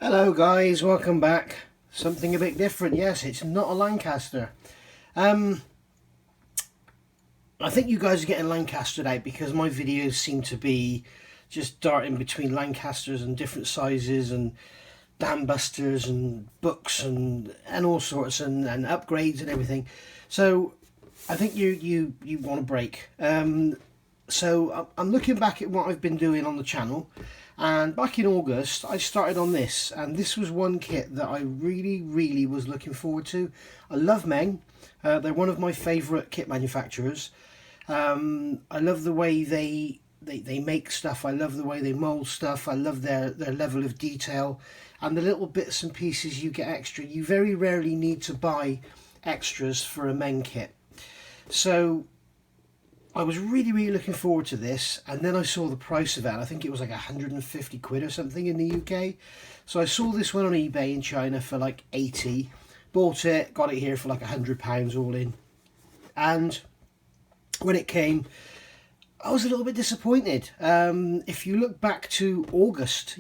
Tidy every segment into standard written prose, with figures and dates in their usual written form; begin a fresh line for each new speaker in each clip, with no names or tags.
Hello guys, welcome back. Something a bit different. Yes, it's not a Lancaster. I think you guys are getting Lancastered out because my videos seem to be just darting between Lancasters and different sizes and dam busters and books and all sorts and upgrades and everything. So I think you want a break. So I'm looking back at what I've been doing on the channel, and back in August I started on this, and this was one kit that I really was looking forward to. I love Meng. They're one of my favourite kit manufacturers. I love the way they make stuff. I love the way they mould stuff. I love their level of detail and the little bits and pieces you get extra. You very rarely need to buy extras for a Meng kit. So I was really looking forward to this, and then I saw the price of it. I think it was like 150 quid or something in the UK. So I saw this one on eBay in China for like 80. Bought it, got it here for like £100 all in. And when it came, I was a little bit disappointed. If you look back to August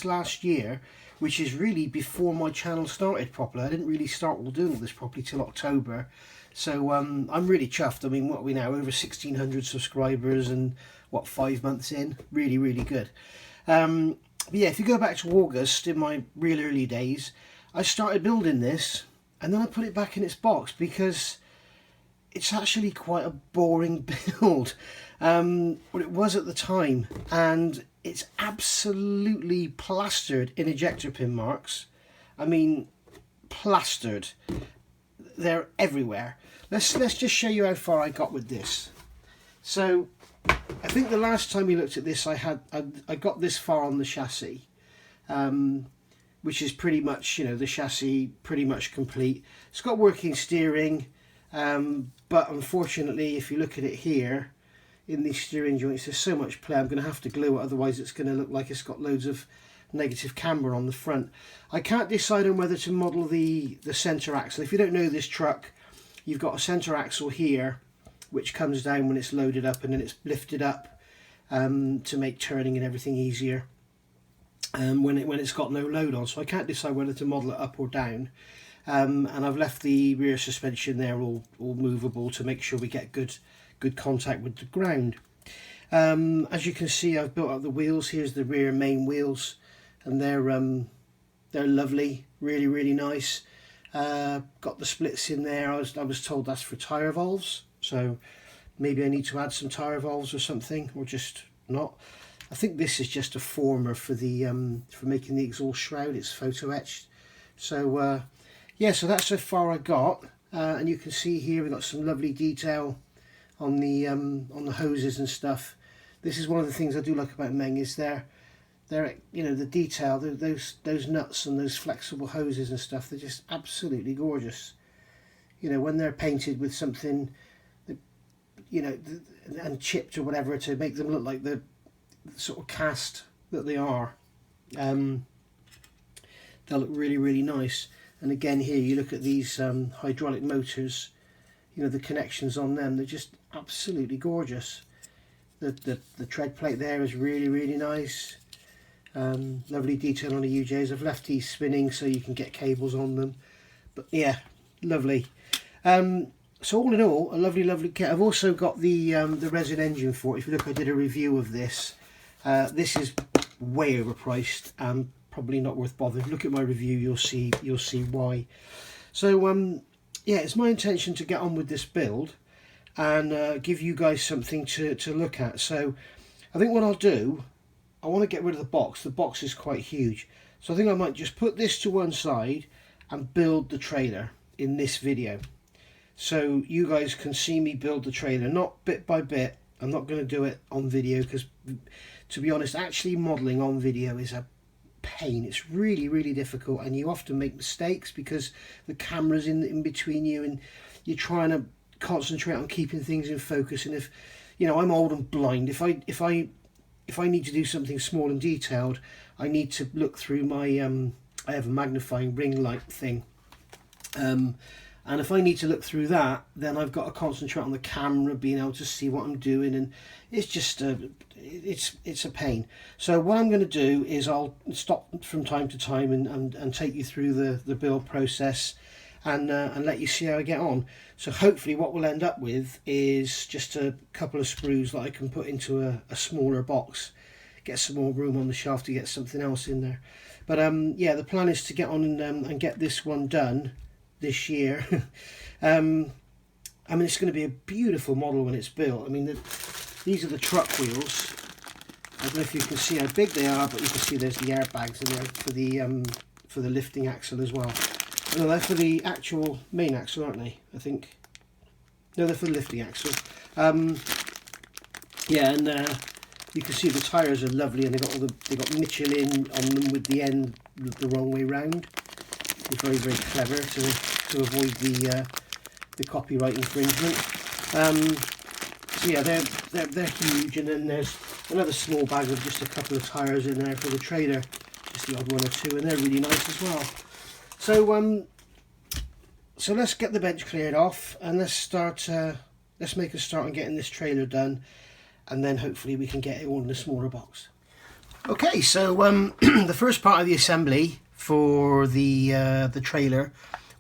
last year, which is really before my channel started properly. I didn't really start doing all this properly till October. So I'm really chuffed. I mean, what are we now? Over 1,600 subscribers and what, 5 months in? Really good. But yeah, if you go back to August, in my real early days, I started building this, and then I put it back in its box because it's actually quite a boring build. What it was at the time, and it's absolutely plastered in ejector pin marks. I mean, plastered. They're everywhere. Let's just show you how far I got with this. So I think the last time we looked at this, I got this far on the chassis, which is pretty much, you know, the chassis pretty much complete. It's got working steering, but unfortunately, if you look at it here in these steering joints, there's so much play. I'm going to have to glue it, otherwise it's going to look like it's got loads of negative camber on the front. I can't decide on whether to model the center axle. If you don't know this truck, you've got a center axle here which comes down when it's loaded up, and then it's lifted up to make turning and everything easier when it's got no load on. So I can't decide whether to model it up or down, and I've left the rear suspension there all movable to make sure we get good contact with the ground. As you can see, I've built up the wheels. Here's the rear main wheels, and they're lovely, really nice. Got the splits in there. I was told that's for tyre valves, so maybe I need to add some tyre valves or something, or just not. I think this is just a former for the for making the exhaust shroud. It's photo etched. So yeah, so that's how far I got, and you can see here we've got some lovely detail on the hoses and stuff. This is one of the things I do like about Meng, is they're you know, the detail, those nuts and those flexible hoses and stuff. They're just absolutely gorgeous. You know, when they're painted with something, you know, and chipped or whatever to make them look like the sort of cast that they are, they'll look really nice. And again, here you look at these hydraulic motors. You know, the connections on them, they're just absolutely gorgeous. The tread plate there is really nice. Lovely detail on the UJs. I've left these spinning so you can get cables on them, but yeah, lovely. So all in all, a lovely kit. I've also got the resin engine for it. If you look, I did a review of this. This is way overpriced and probably not worth bothering. If you look at my review, you'll see why. So yeah, it's my intention to get on with this build and give you guys something to look at. So I think what I'll do, I want to get rid of the box. The box is quite huge, so I think I might just put this to one side and build the trailer in this video, so you guys can see me build the trailer, not bit by bit. I'm not going to do it on video because, to be honest, actually modelling on video is a pain. It's really difficult, and you often make mistakes because the camera's in between you and you're trying to concentrate on keeping things in focus. And if, you know, I'm old and blind, if I need to do something small and detailed, I need to look through my I have a magnifying ring light thing, and and if I need to look through that, then I've got to concentrate on the camera, being able to see what I'm doing, and it's just it's a pain. So what I'm going to do is I'll stop from time to time and take you through the build process, and let you see how I get on. So hopefully what we'll end up with is just a couple of screws that I can put into a smaller box, get some more room on the shaft to get something else in there. But yeah, the plan is to get on and get this one done this year. I mean, it's going to be a beautiful model when it's built. I mean, these are the truck wheels. I don't know if you can see how big they are, but you can see there's the airbags in there for the lifting axle as well. No, they're for the actual main axle, aren't they? I think. No, they're for the lifting axle. Yeah, and you can see the tyres are lovely, and they got Michelin on them with the end the wrong way round. It's very, very clever to avoid the copyright infringement. So yeah, they're huge, and then there's another small bag of just a couple of tyres in there for the trailer, just the odd one or two, and they're really nice as well. So let's get the bench cleared off, and let's make a start on getting this trailer done, and then hopefully we can get it all in a smaller box. Okay, so the first part of the assembly for the trailer,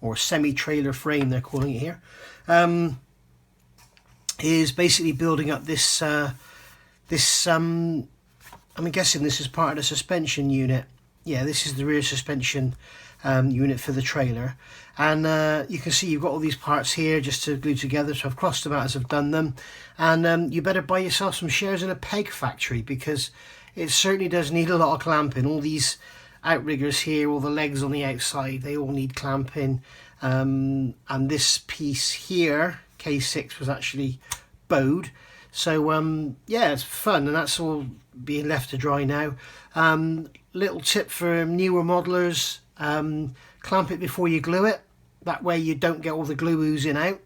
or semi-trailer frame they're calling it here, is basically building up this I'm guessing this is part of the suspension unit. Yeah, this is the rear suspension unit for the trailer, and you can see you've got all these parts here just to glue together. So I've crossed them out as I've done them, and you better buy yourself some shares in a peg factory, because it certainly does need a lot of clamping. All these outriggers here, all the legs on the outside, they all need clamping, and this piece here, K6, was actually bowed. So yeah, it's fun, and that's all being left to dry now. Little tip for newer modelers: clamp it before you glue it. That way you don't get all the glue oozing out.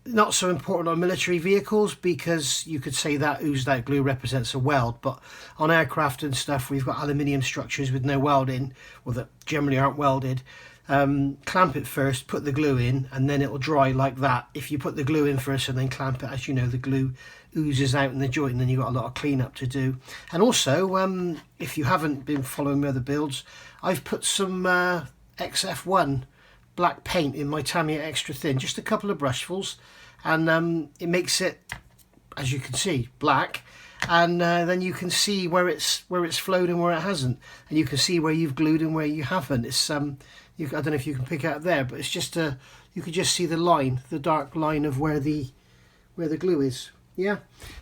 Not so important on military vehicles, because you could say that oozed out glue represents a weld, but on aircraft and stuff, we've got aluminium structures with no welding, or that generally aren't welded. Clamp it first, put the glue in, and then it'll dry like that. If you put the glue in first and then clamp it, as you know, the glue oozes out in the joint, and then you've got a lot of cleanup to do. And also, if you haven't been following my other builds, I've put some XF1 black paint in my Tamiya extra thin, just a couple of brushfuls, and it makes it, as you can see, black. And then you can see where it's flowed and where it hasn't, and you can see where you've glued and where you haven't. It's I don't know if you can pick out there, but it's just you can just see the line, the dark line of where the glue is. Yeah,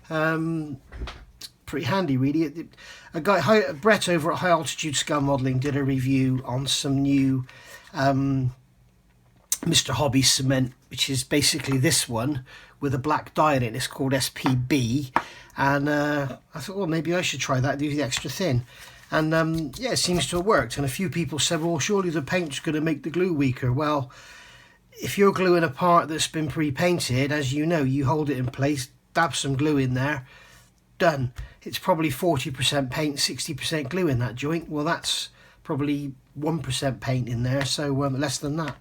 it's pretty handy, really. A guy, Brett over at High Altitude Scale Modelling, did a review on some new Mr. Hobby cement, which is basically this one with a black dye in it. It's called SPB, and I thought, well, maybe I should try that, do the extra thin. And yeah, it seems to have worked. And a few people said, well, surely the paint's going to make the glue weaker. Well, if you're gluing a part that's been pre-painted, as you know, you hold it in place, dab some glue in there, done. It's probably 40% paint, 60% glue in that joint. Well, that's probably 1% paint in there, so less than that.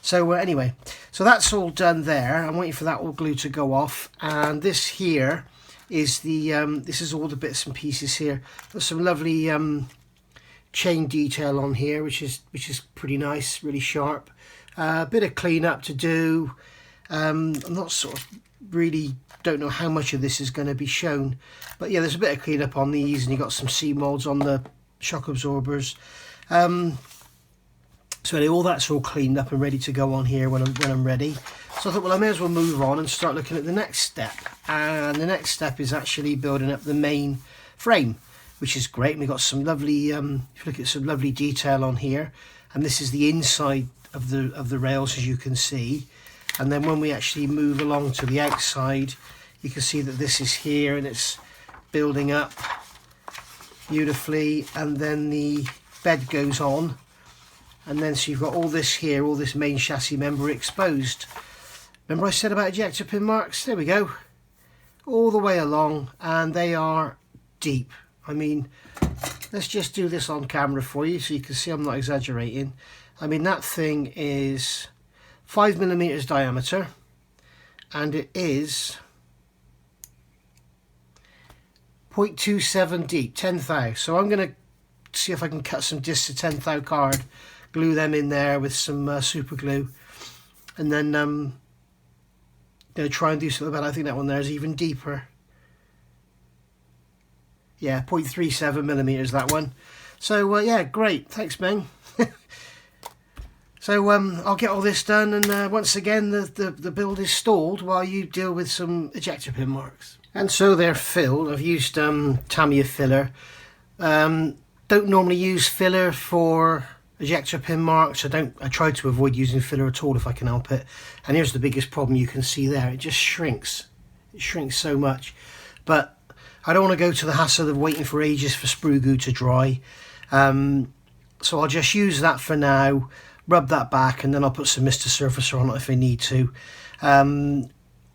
So anyway, so that's all done there. I'm waiting for that all glue to go off, and this here is the this is all the bits and pieces here. There's some lovely chain detail on here, which is pretty nice, really sharp. A bit of cleanup to do. I'm not sort of really don't know how much of this is going to be shown, but yeah, there's a bit of cleanup on these, and you've got some C molds on the shock absorbers. So anyway, all that's all cleaned up and ready to go on here when I'm ready. So I thought, well, I may as well move on and start looking at the next step. And the next step is actually building up the main frame, which is great. And we've got some lovely, if you look at some lovely detail on here, and this is the inside of the rails, as you can see. And then when we actually move along to the outside, you can see that this is here, and it's building up beautifully, and then the bed goes on. And then so you've got all this here, all this main chassis member exposed. Remember I said about ejector pin marks? There we go. All the way along, and they are deep. I mean, let's just do this on camera for you so you can see I'm not exaggerating. I mean, that thing is 5mm diameter, and it is 0.27 deep, 10 thou. So I'm going to see if I can cut some discs of 10 thou card, glue them in there with some super glue, and then try and do something about it. I think that one there is even deeper. Yeah, 0.37mm, that one. So yeah, great, thanks Meng. So I'll get all this done, and once again the build is stalled while you deal with some ejector pin marks. And so they're filled. I've used Tamiya filler. Don't normally use filler for ejector pin marks. I try to avoid using filler at all if I can help it. And here's the biggest problem you can see there. It just shrinks. It shrinks so much. But I don't want to go to the hassle of waiting for ages for sprue goo to dry. So I'll just use that for now, rub that back, and then I'll put some Mr. Surfacer on it if I need to.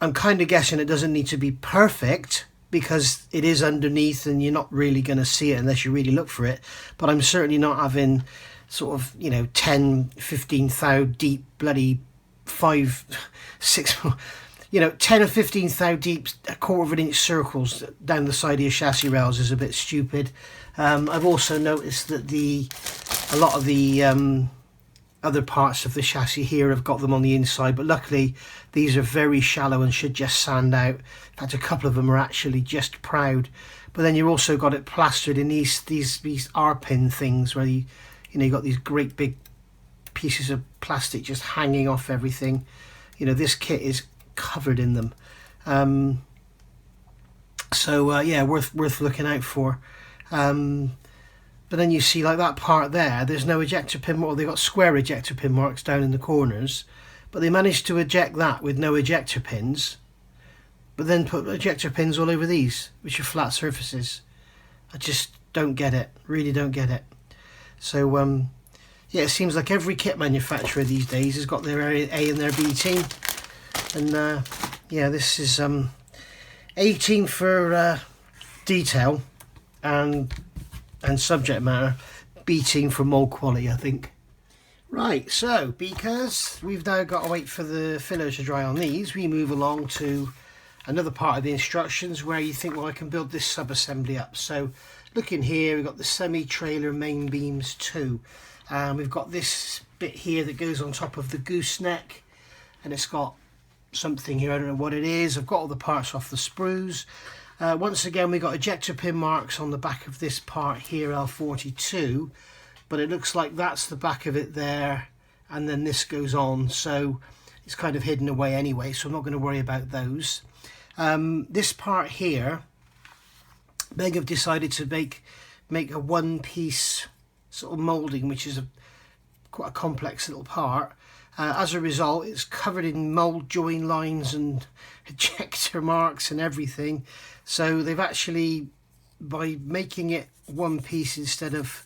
I'm kind of guessing it doesn't need to be perfect because it is underneath and you're not really going to see it unless you really look for it. But I'm certainly not having sort of, 10, 15 thou deep bloody 5, 6, 10 or 15 thou deep, a 1/4 inch circles down the side of your chassis rails is a bit stupid. I've also noticed that a lot of the other parts of the chassis here have got them on the inside, but luckily these are very shallow and should just sand out. In fact, a couple of them are actually just proud. But then you've also got it plastered in these R-pin things where you got these great big pieces of plastic just hanging off everything. This kit is covered in them. Yeah, worth looking out for. But then you see, like that part there's no ejector pin mark. They've got square ejector pin marks down in the corners, but they managed to eject that with no ejector pins, but then put ejector pins all over these, which are flat surfaces. I just don't get it, really don't get it. So yeah, it seems like every kit manufacturer these days has got their A and their B team, and yeah, this is A team for detail and subject matter, B team for mold quality, I think. Right, so because we've now got to wait for the filler to dry on these, we move along to another part of the instructions where you think, well, I can build this sub-assembly up. So look in here, we've got the semi-trailer main beams 2. We've got this bit here that goes on top of the gooseneck, and it's got something here, I don't know what it is. I've got all the parts off the sprues. Once again, we've got ejector pin marks on the back of this part here, L42, but it looks like that's the back of it there, and then this goes on, so it's kind of hidden away anyway, so I'm not going to worry about those. This part here, Meng have decided to make a one-piece sort of moulding, which is quite a complex little part. As a result, it's covered in mould join lines and ejector marks and everything. So they've actually, by making it one piece instead of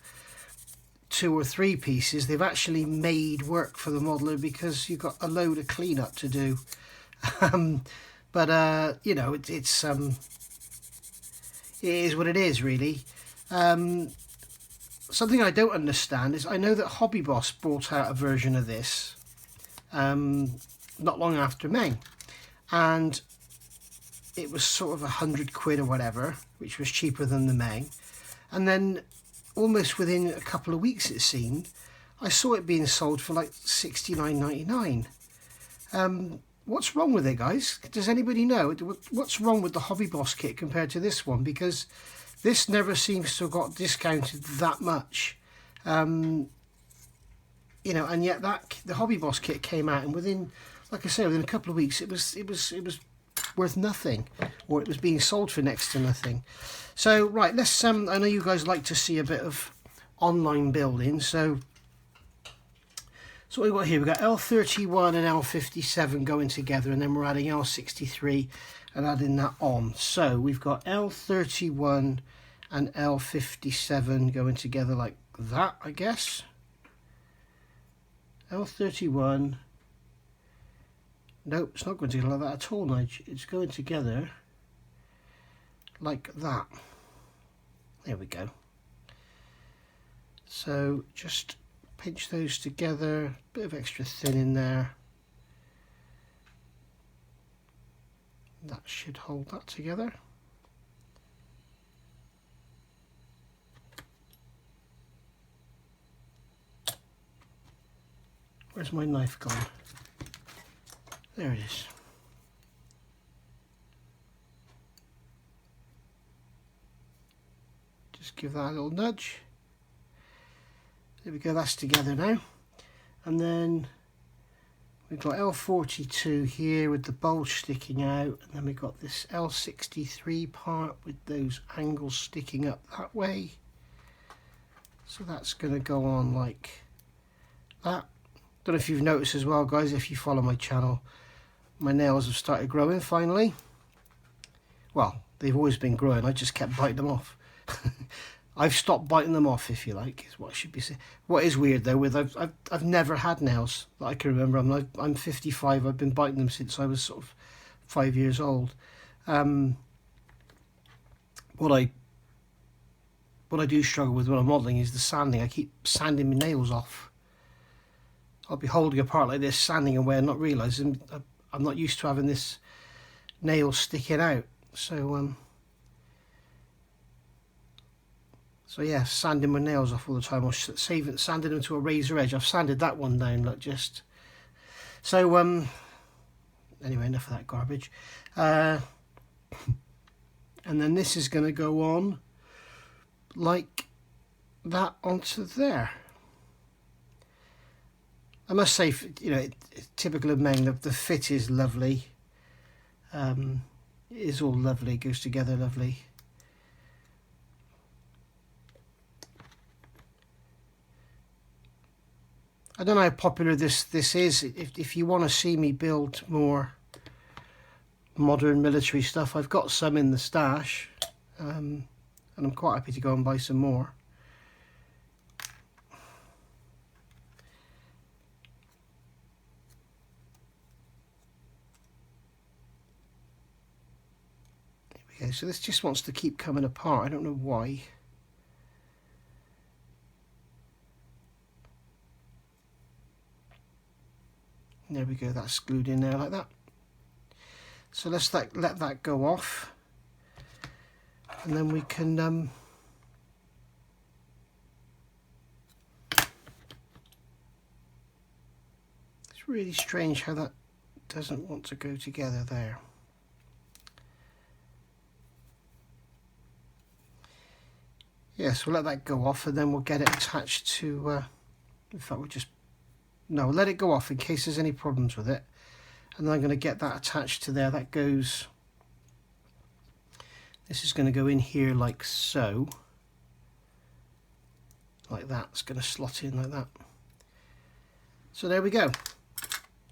2 or 3 pieces, they've actually made work for the modeler because you've got a load of cleanup to do. But it is what it is, really. Something I don't understand is I know that Hobby Boss brought out a version of this not long after Meng, and it was sort of £100 or whatever, which was cheaper than the Meng. And then almost within a couple of weeks, it seemed, I saw it being sold for like £69.99. What's wrong with it, guys? Does anybody know? What's wrong with the Hobby Boss kit compared to this one? Because this never seems to have got discounted that much. And yet the Hobby Boss kit came out, and within, like I say, within a couple of weeks, it was worth nothing, or it was being sold for next to nothing. So right, let's I know you guys like to see a bit of online building, so what we've got here, we've got L31 and L57 going together, and then we're adding L63 and adding that on. So we've got L31 and L57 going together like that, I guess. L31, nope, it's not going together like that at all, Nige. It's going together like that. There we go. So just pinch those together, bit of extra thin in there, That should hold that together. Where's my knife gone? There it is. Just give that a little nudge. There we go, that's together now. And then we've got L42 here with the bulge sticking out, and then we've got this L63 part with those angles sticking up that way. So that's going to go on like that. Don't know if you've noticed as well, guys, if you follow my channel, my nails have started growing finally. Well, they've always been growing, I just kept biting them off. I've stopped biting them off, if you like, is what I should be saying. What is weird though, with I've never had nails that I can remember. I'm 55. I've been biting them since I was sort of 5 years old. What I do struggle with when I'm modelling is the sanding. I keep sanding my nails off. I'll be holding a part like this, sanding away, and not realising I'm not used to having this nail sticking out. So yeah, sanding my nails off all the time, or sanding them to a razor edge. I've sanded that one down, look, just. So anyway, enough of that garbage. And then this is going to go on like that onto there. I must say, you know, typical of Meng, the fit is lovely. It is all lovely, goes together lovely. I don't know how popular this is. If you want to see me build more modern military stuff, I've got some in the stash, and I'm quite happy to go and buy some more. Okay, so this just wants to keep coming apart. I don't know why. There we go, that's glued in there like that. So let's let that go off, and then we can it's really strange how that doesn't want to go together there. Yes, we'll let that go off, and then we'll get it attached to, in fact we'll let it go off in case there's any problems with it. And then I'm going to get that attached to there. That goes, this is going to go in here like so. Like that, it's going to slot in like that. So there we go.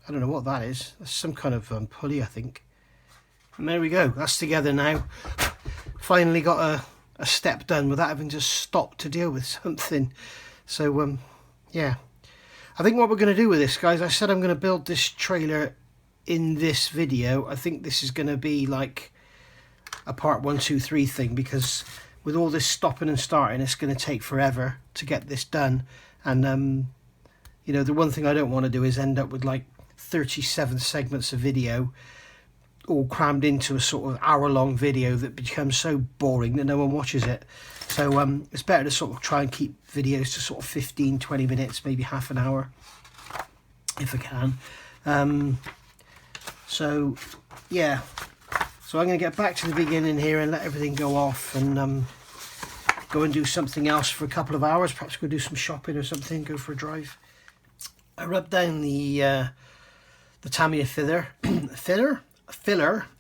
I don't know what that is. That's some kind of pulley, I think. And there we go, that's together now. Finally got a step done without having to stop to deal with something. So yeah, I think what we're going to do with this, guys, I said I'm going to build this trailer in this video. I think this is going to be like a part 1, 2, 3 thing, because with all this stopping and starting, it's going to take forever to get this done. And you know, the one thing I don't want to do is end up with like 37 segments of video all crammed into a sort of hour-long video that becomes so boring that no one watches it. So it's better to sort of try and keep videos to sort of 15-20 minutes, maybe half an hour if I can. So yeah, so I'm going to get back to the beginning here and let everything go off, and go and do something else for a couple of hours. Perhaps go do some shopping or something, go for a drive. I rubbed down the Tamiya filler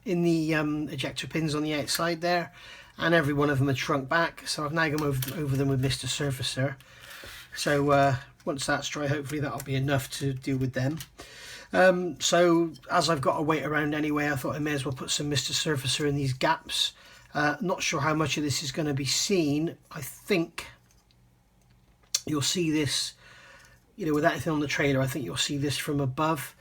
in the ejector pins on the outside there, and every one of them had shrunk back, so I've now gone over them with Mr. Surfacer. So once that's dry, hopefully that'll be enough to deal with them. So as I've got to wait around anyway, I thought I may as well put some Mr. Surfacer in these gaps. Not sure how much of this is going to be seen. I think you'll see this, you know, with anything on the trailer, I think you'll see this from above.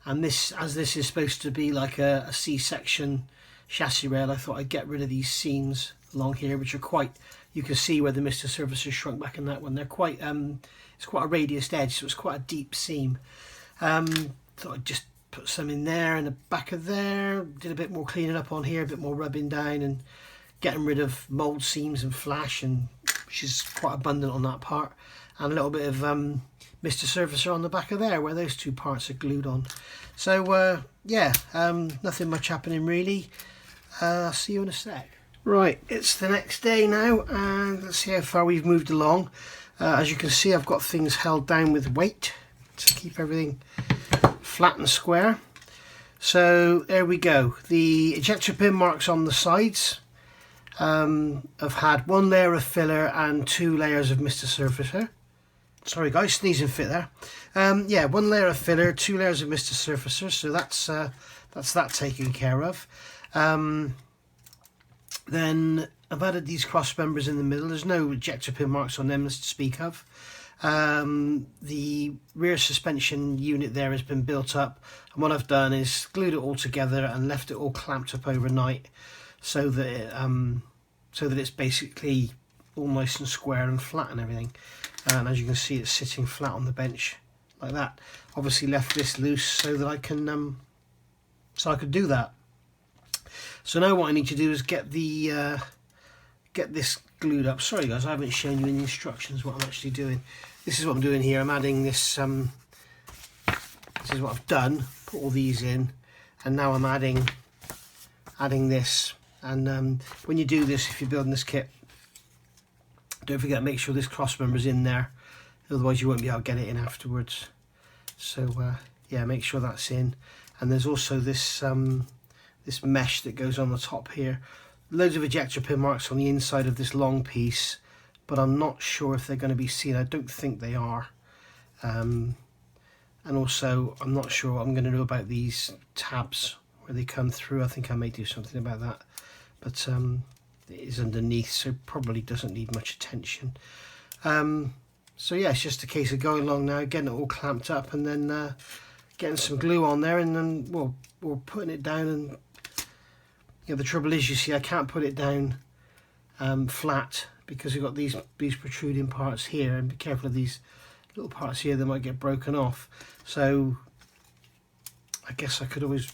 And this, as this is supposed to be like a C-section chassis rail, I thought I'd get rid of these seams along here, which are quite, you can see where the Mr. Surfacer shrunk back in that one. They're quite, it's quite a radiused edge, so it's quite a deep seam. Thought I'd just put some in there and the back of there, did a bit more cleaning up on here, a bit more rubbing down and getting rid of mold seams and flash, and which is quite abundant on that part, and a little bit of Mr. Surfacer on the back of there where those two parts are glued on. So yeah, nothing much happening really. I'll see you in a sec. Right, it's the next day now, and let's see how far we've moved along. As you can see, I've got things held down with weight to keep everything flat and square. So there we go. The ejector pin marks on the sides have had 1 layer of filler and 2 layers of Mr. Surfacer. Sorry guys, sneezing fit there. Yeah, 1 layer of filler, 2 layers of Mr. Surfacer, so that's that taken care of. Then I've added these cross members in the middle. There's no ejector pin marks on them to speak of. The rear suspension unit there has been built up, and what I've done is glued it all together and left it all clamped up overnight, so that it's basically all nice and square and flat and everything. And as you can see, it's sitting flat on the bench like that. Obviously left this loose so that I can do that. So now what I need to do is get this glued up. Sorry guys, I haven't shown you in the instructions what I'm actually doing. This is what I'm doing here. I'm adding this. This is what I've done. Put all these in, and now I'm adding this. And when you do this, if you're building this kit, don't forget to make sure this cross member's in there, otherwise you won't be able to get it in afterwards. So yeah, make sure that's in. And there's also this this mesh that goes on the top here. Loads of ejector pin marks on the inside of this long piece, but I'm not sure if they're going to be seen. I don't think they are. And also I'm not sure what I'm going to do about these tabs where they come through. I think I may do something about that, but it is underneath, so probably doesn't need much attention. So yeah, it's just a case of going along now, getting it all clamped up, and then getting some glue on there, and then we're putting it down. And you know, the trouble is, you see, I can't put it down flat because we've got these protruding parts here, and be careful of these little parts here, they might get broken off. So I guess I could always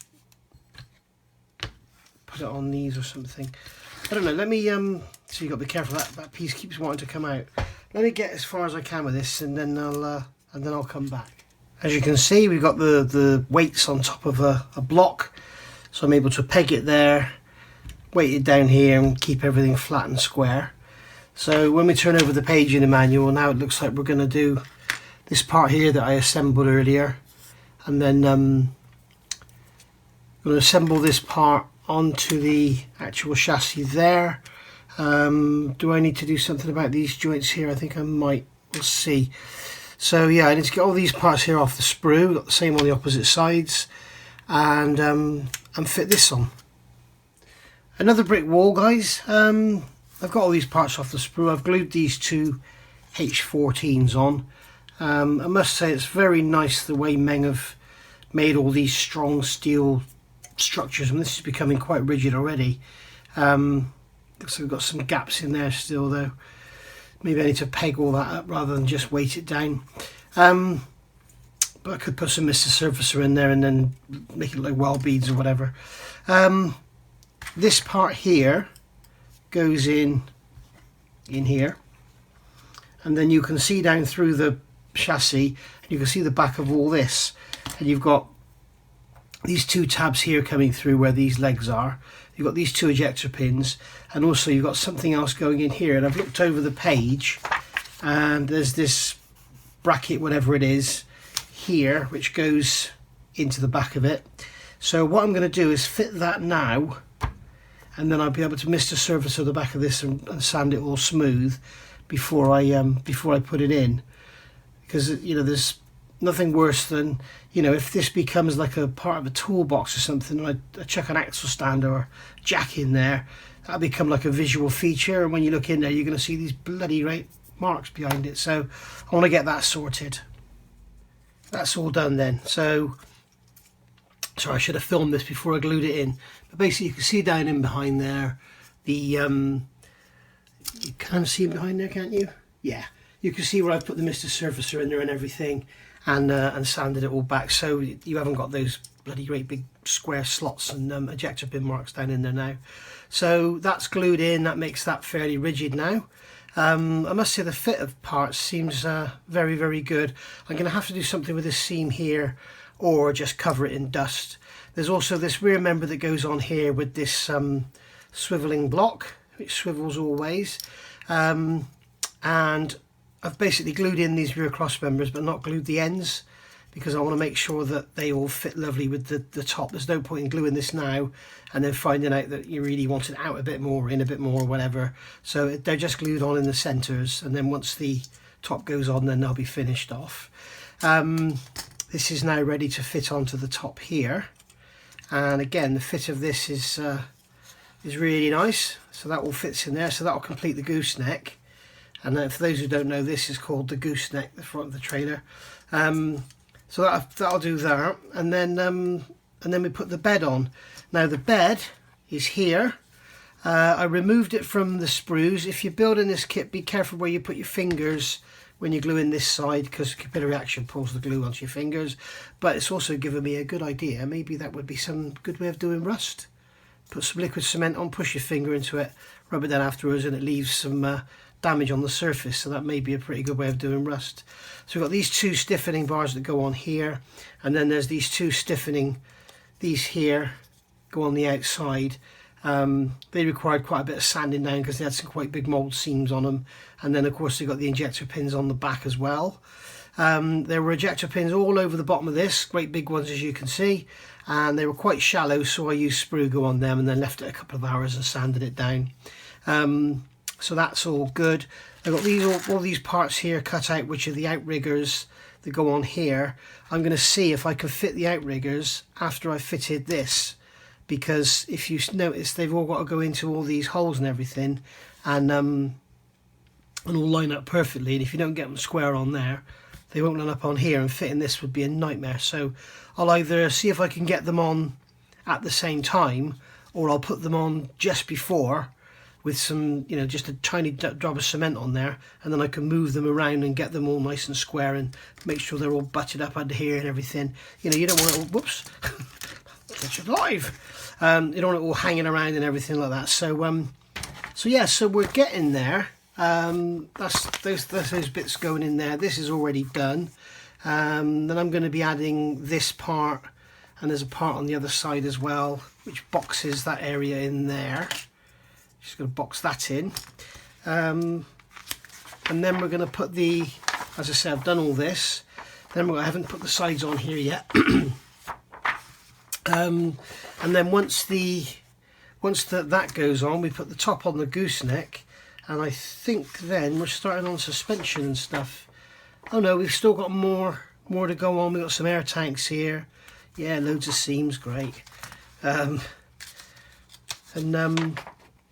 put it on these or something. I don't know. Let me so you got to be careful, that piece keeps wanting to come out. Let me get as far as I can with this, and then I'll come back. As you can see, we've got the weights on top of a block, so I'm able to peg it there, weight it down here, and keep everything flat and square. So when we turn over the page in the manual, now it looks like we're going to do this part here that I assembled earlier, and then I'm going to assemble this part onto the actual chassis there. Do I need to do something about these joints here? I think I might. We'll see. So yeah, I need to get all these parts here off the sprue. We've got the same on the opposite sides, and fit this on. Another brick wall, guys. I've got all these parts off the sprue. I've glued these two H14s on. I must say it's very nice the way Meng have made all these strong steel structures, and this is becoming quite rigid already. Looks like we've got some gaps in there still though. Maybe I need to peg all that up rather than just weight it down. But I could put some Mr. Surfacer in there and then make it like weld beads or whatever. This part here goes in here, and then you can see down through the chassis, and you can see the back of all this, and you've got these two tabs here coming through where these legs are. You've got these two ejector pins, and also you've got something else going in here. And I've looked over the page, and there's this bracket, whatever it is, here, which goes into the back of it. So what I'm going to do is fit that now, and then I'll be able to Mr. Surfacer the back of this and sand it all smooth before I put it in. Because you know, there's nothing worse than, you know, if this becomes like a part of a toolbox or something, and I chuck an axle stand or jack in there, that'll become like a visual feature, and when you look in there, you're going to see these bloody marks behind it. So I want to get that sorted. That's all done then. So sorry, I should have filmed this before I glued it in. But basically, you can see down in behind there, the you kind of see behind there, can't you? Yeah. You can see where I put the Mr. Surfacer in there and everything, and sanded it all back, so you haven't got those bloody great big square slots and ejector pin marks down in there now. So that's glued in, that makes that fairly rigid now. I must say the fit of parts seems very, very good. I'm going to have to do something with this seam here or just cover it in dust. There's also this rear member that goes on here with this swiveling block, which swivels all ways. And I've basically glued in these rear cross members but not glued the ends, because I want to make sure that they all fit lovely with the top. There's no point in gluing this now and then finding out that you really want it out a bit more, in a bit more, or whatever. So they're just glued on in the centres, and then once the top goes on, then they'll be finished off. This is now ready to fit onto the top here, and again the fit of this is really nice. So that all fits in there, so that will complete the gooseneck. And then for those who don't know, this is called the gooseneck, the front of the trailer. So that'll do that, and then we put the bed on. Now the bed is here. I removed it from the sprues. If you're building this kit, be careful where you put your fingers when you're gluing this side, because capillary action pulls the glue onto your fingers. But it's also given me a good idea. Maybe that would be some good way of doing rust. Put some liquid cement on, push your finger into it, rub it down afterwards, and it leaves some damage on the surface. So that may be a pretty good way of doing rust. So we've got these two stiffening bars that go on here, and then there's these two stiffening, these here go on the outside. They required quite a bit of sanding down because they had some quite big mould seams on them, and then of course they've got the injector pins on the back as well. There were ejector pins all over the bottom of this, great big ones as you can see, and they were quite shallow, so I used sprue glue on them and then left it a couple of hours and sanded it down. So that's all good. I've got all these parts here cut out, which are the outriggers that go on here. I'm going to see if I can fit the outriggers after I fitted this, because if you notice, they've all got to go into all these holes and everything, and all line up perfectly. And if you don't get them square on there, they won't line up on here, and fitting this would be a nightmare. So I'll either see if I can get them on at the same time, or I'll put them on just before with some, you know, just a tiny drop of cement on there, and then I can move them around and get them all nice and square and make sure they're all butted up under here and everything. You know, you don't want it all, whoops, catch it live. You don't want it all hanging around and everything like that. So so yeah, so we're getting there. That's those bits going in there. This is already done. Then I'm going to be adding this part, and there's a part on the other side as well which boxes that area in there. Just going to box that in, and then we're going to put the, as I said, I've done all this. Then I haven't put the sides on here yet. And then once that goes on, we put the top on the gooseneck, and I think then we're starting on suspension and stuff. Oh no, we've still got more to go on. We've got some air tanks here. Yeah, loads of seams, great.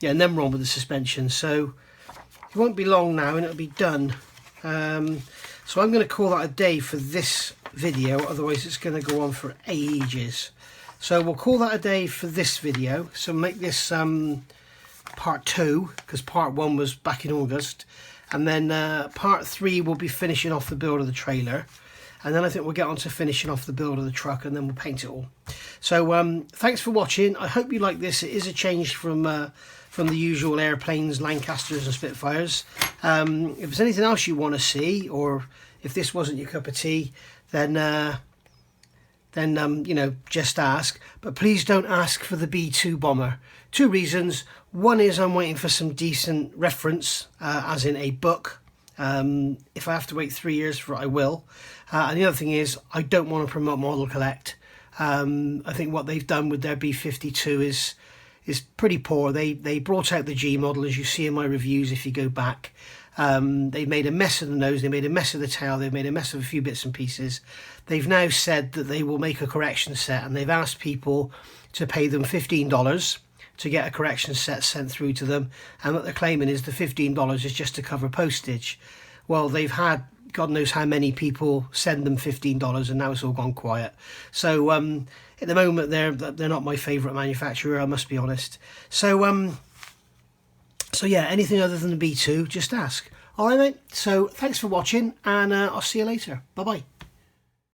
Yeah, and then we're on with the suspension. So it won't be long now and it'll be done. So I'm going to call that a day for this video, otherwise it's going to go on for ages. So we'll call that a day for this video. So make this part 2, because part 1 was back in August, and then part 3 will be finishing off the build of the trailer, and then I think we'll get on to finishing off the build of the truck, and then we'll paint it all. So thanks for watching. I hope you like this. It is a change from the usual airplanes, Lancasters and Spitfires. If there's anything else you want to see, or if this wasn't your cup of tea, then you know, just ask. But please don't ask for the B-2 bomber. 2 reasons. One is I'm waiting for some decent reference, as in a book. If I have to wait 3 years for it, I will. And the other thing is, I don't want to promote Model Collect. I think what they've done with their B-52 is pretty poor. They brought out the G model, as you see in my reviews if you go back. They made a mess of the nose, they made a mess of the tail, they made a mess of a few bits and pieces. They've now said that they will make a correction set, and they've asked people to pay them $15 to get a correction set sent through to them, and what they're claiming is the $15 is just to cover postage. Well, they've had God knows how many people send them $15, and now it's all gone quiet. So at the moment they're not my favourite manufacturer, I must be honest. So so yeah, anything other than the B2, just ask. Alright mate, so thanks for watching, and I'll see you later. Bye bye.